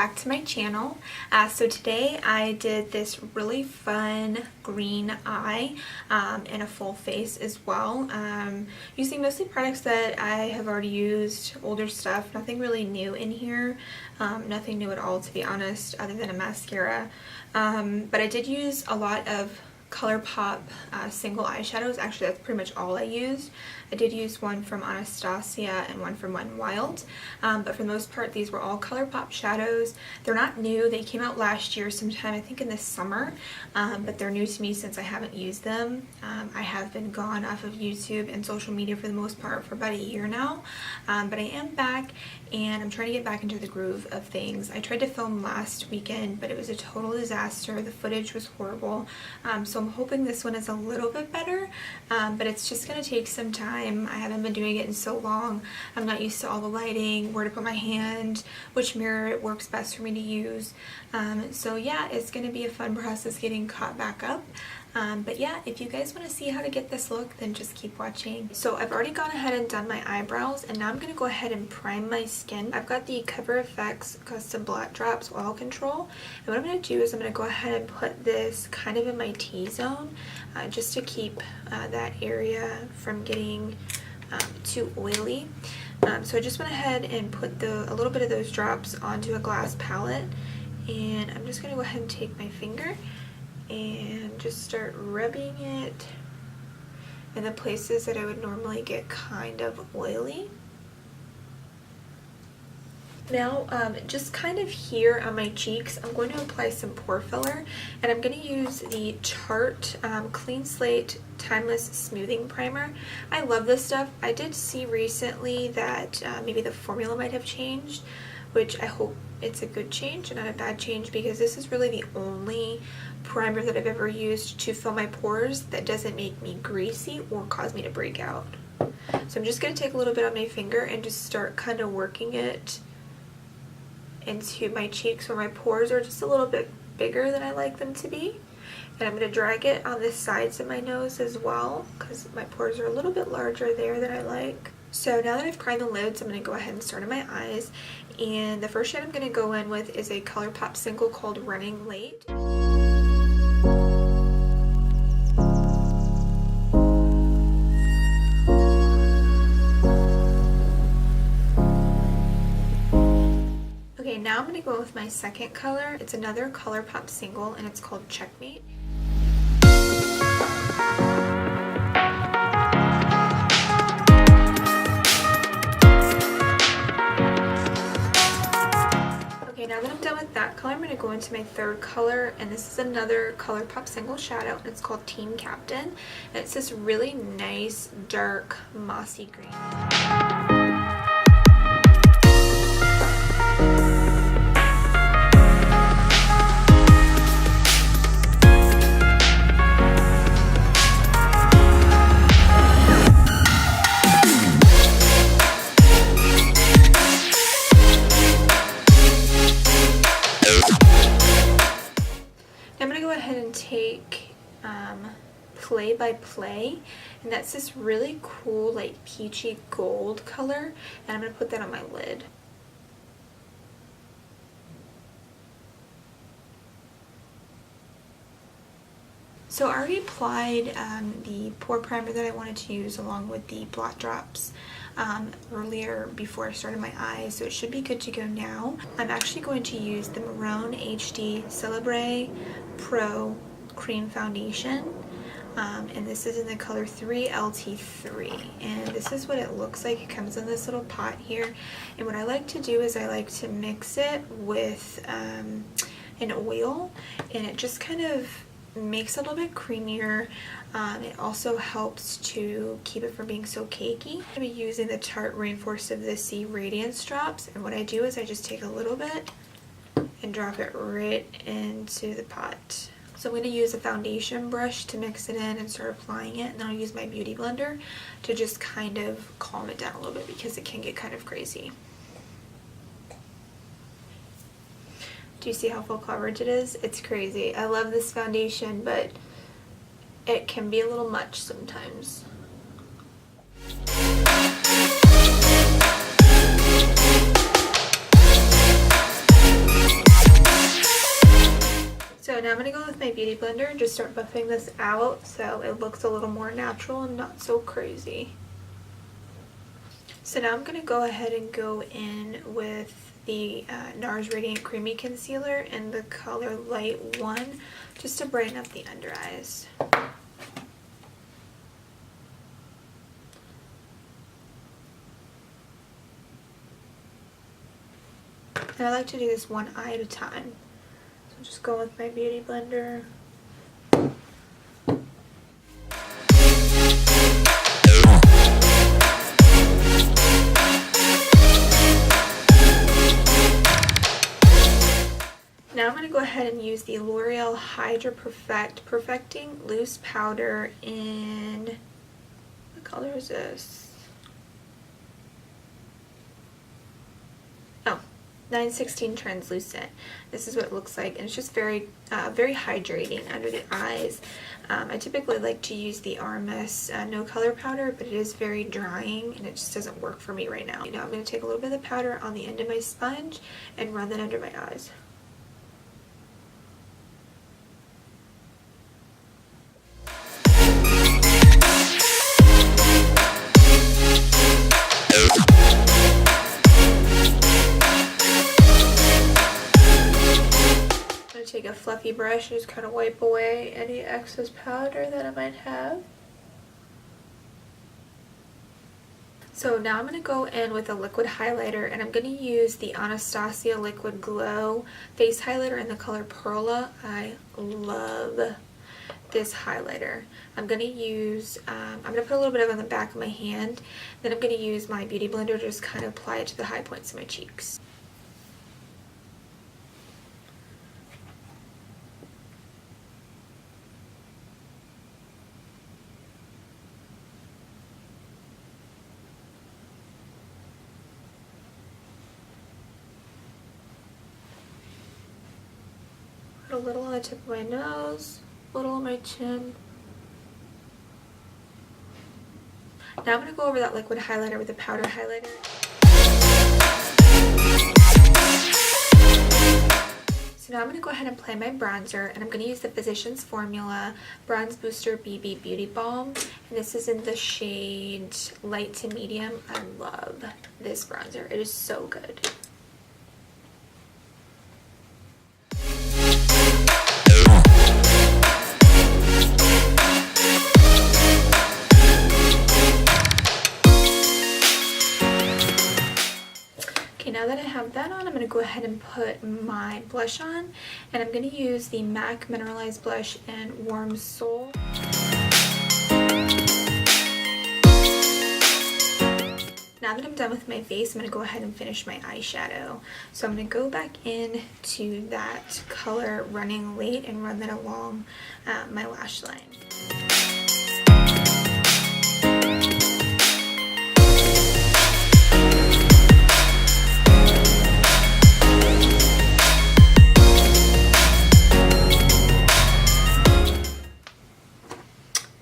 back to my channel. So today I did this really fun green eye and a full face as well, using mostly products that I have already used, older stuff, nothing really new in here, nothing new at all to be honest, other than a mascara, but I did use a lot of ColourPop single eyeshadows. Actually, that's pretty much all I used. I did use one from Anastasia and one from Wet n Wild, but for the most part these were all ColourPop shadows. They're not new, they came out last year sometime, I think in the summer, but they're new to me since I haven't used them. I have been gone off of YouTube and social media for the most part for about a year now, but I am back and I'm trying to get back into the groove of things. I tried to film last weekend, but it was a total disaster. The footage was horrible, so I'm hoping this one is a little bit better, but it's just going to take some time. I haven't been doing it in so long. I'm not used to all the lighting, where to put my hand, which mirror it works best for me to use. So yeah, it's going to be a fun process getting caught back up. But yeah, if you guys want to see how to get this look, then just keep watching. So I've already gone ahead and done my eyebrows, and now I'm going to go ahead and prime my skin. I've got the Cover FX Custom Blot Drops Oil Control, and what I'm going to do is I'm going to go ahead and put this kind of in my T-zone, just to keep that area from getting too oily. So I just went ahead and put a little bit of those drops onto a glass palette, and I'm just going to go ahead and take my finger and just start rubbing it in the places that I would normally get kind of oily. Now, just kind of here on my cheeks, I'm going to apply some pore filler, and I'm going to use the Tarte Clean Slate Timeless Smoothing Primer. I love this stuff. I did see recently that maybe the formula might have changed, which I hope it's a good change and not a bad change, because this is really the only primer that I've ever used to fill my pores that doesn't make me greasy or cause me to break out. So I'm just going to take a little bit on my finger and just start kind of working it into my cheeks where my pores are just a little bit bigger than I like them to be. And I'm going to drag it on the sides of my nose as well, because my pores are a little bit larger there than I like. So now that I've primed the lids, I'm going to go ahead and start on my eyes. And the first shade I'm going to go in with is a ColourPop single called Running Late. Okay, now I'm going to go with my second color. It's another ColourPop single, and it's called Checkmate. Okay, now that I'm done with that color, I'm going to go into my third color, and this is another ColourPop single shadow, and it's called Team Captain, and it's this really nice, dark, mossy green. Take Play by Play, and that's this really cool like peachy gold color, and I'm going to put that on my lid. So I already applied the pore primer that I wanted to use along with the Blot Drops earlier before I started my eyes, so it should be good to go now. I'm actually going to use the Maroon HD Celebre Pro Cream Foundation, and this is in the color 3LT3, and this is what it looks like. It comes in this little pot here, and what I like to do is I like to mix it with an oil, and it just kind of makes it a little bit creamier. It also helps to keep it from being so cakey. I'm going to be using the Tarte Rainforest of the Sea Radiance Drops, and what I do is I just take a little bit and drop it right into the pot. So I'm going to use a foundation brush to mix it in and start applying it, and then I'll use my beauty blender to just kind of calm it down a little bit because it can get kind of crazy. Do you see how full coverage it is? It's crazy. I love this foundation, but it can be a little much sometimes. my beauty blender and just start buffing this out so it looks a little more natural and not so crazy. So now I'm going to go ahead and go in with the NARS Radiant Creamy Concealer in the color Light 1 just to brighten up the under eyes. And I like to do this one eye at a time. So just go with my beauty blender. Now I'm going to go ahead and use the L'Oreal Hydra Perfecting Loose Powder in, what color is this? Oh, 916 Translucent. This is what it looks like, and it's just very hydrating under the eyes. I typically like to use the RMS No Color Powder, but it is very drying and it just doesn't work for me right now. Now I'm going to take a little bit of the powder on the end of my sponge and run that under my eyes. Take a fluffy brush and just kind of wipe away any excess powder that I might have. So now I'm going to go in with a liquid highlighter, and I'm going to use the Anastasia Liquid Glow Face Highlighter in the color Perla. I love this highlighter. I'm going to use, I'm going to put a little bit of it on the back of my hand, then I'm going to use my beauty blender to just kind of apply it to the high points of my cheeks. A little on the tip of my nose, a little on my chin. Now I'm going to go over that liquid highlighter with a powder highlighter. So now I'm going to go ahead and apply my bronzer, and I'm going to use the Physicians Formula Bronze Booster BB Beauty Balm, and this is in the shade light to medium. I love this bronzer. It is so good. Now that I have that on, I'm going to go ahead and put my blush on, and I'm going to use the MAC Mineralize Blush in Warm Soul. Now that I'm done with my face, I'm going to go ahead and finish my eyeshadow. So I'm going to go back in to that color Running Late and run that along my lash line.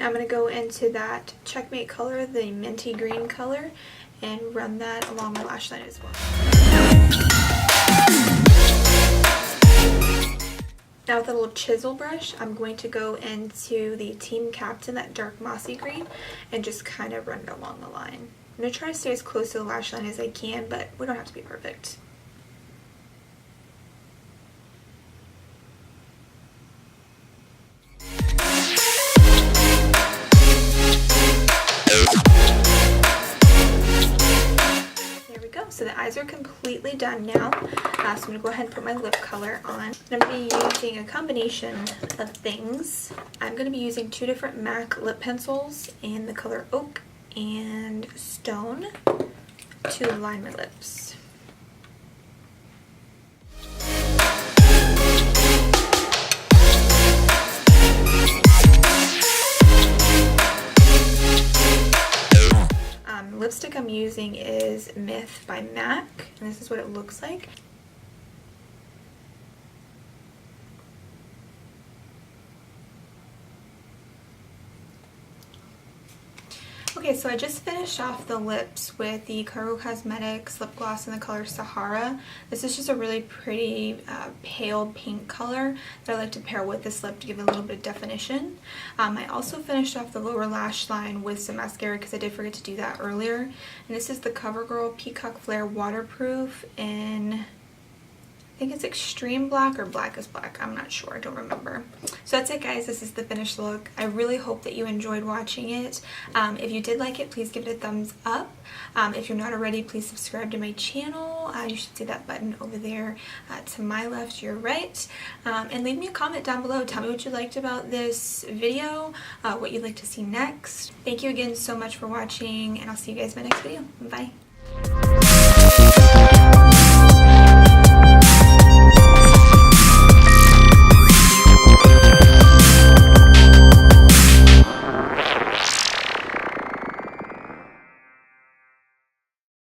I'm going to go into that Checkmate color, the minty green color, and run that along my lash line as well. Now with a little chisel brush, I'm going to go into the Team Captain, that dark mossy green, and just kind of run it along the line. I'm going to try to stay as close to the lash line as I can, but we don't have to be perfect. So the eyes are completely done now, so I'm going to go ahead and put my lip color on. I'm going to be using a combination of things. I'm going to be using two different MAC lip pencils in the color Oak and Stone to line my lips. Lipstick I'm using is Myth by MAC, and this is what it looks like. Okay, so I just finished off the lips with the Cargo Cosmetics lip gloss in the color Sahara. This is just a really pretty pale pink color that I like to pair with this lip to give it a little bit of definition. I also finished off the lower lash line with some mascara because I did forget to do that earlier. And this is the CoverGirl Peacock Flare Waterproof in, I think it's Extreme Black or Black is Black. I'm not sure. I don't remember. So that's it, guys. This is the finished look. I really hope that you enjoyed watching it. If you did like it, please give it a thumbs up. If you're not already, please subscribe to my channel. You should see that button over there to my left, your right. And leave me a comment down below. Tell me what you liked about this video, what you'd like to see next. Thank you again so much for watching, and I'll see you guys in my next video. Bye.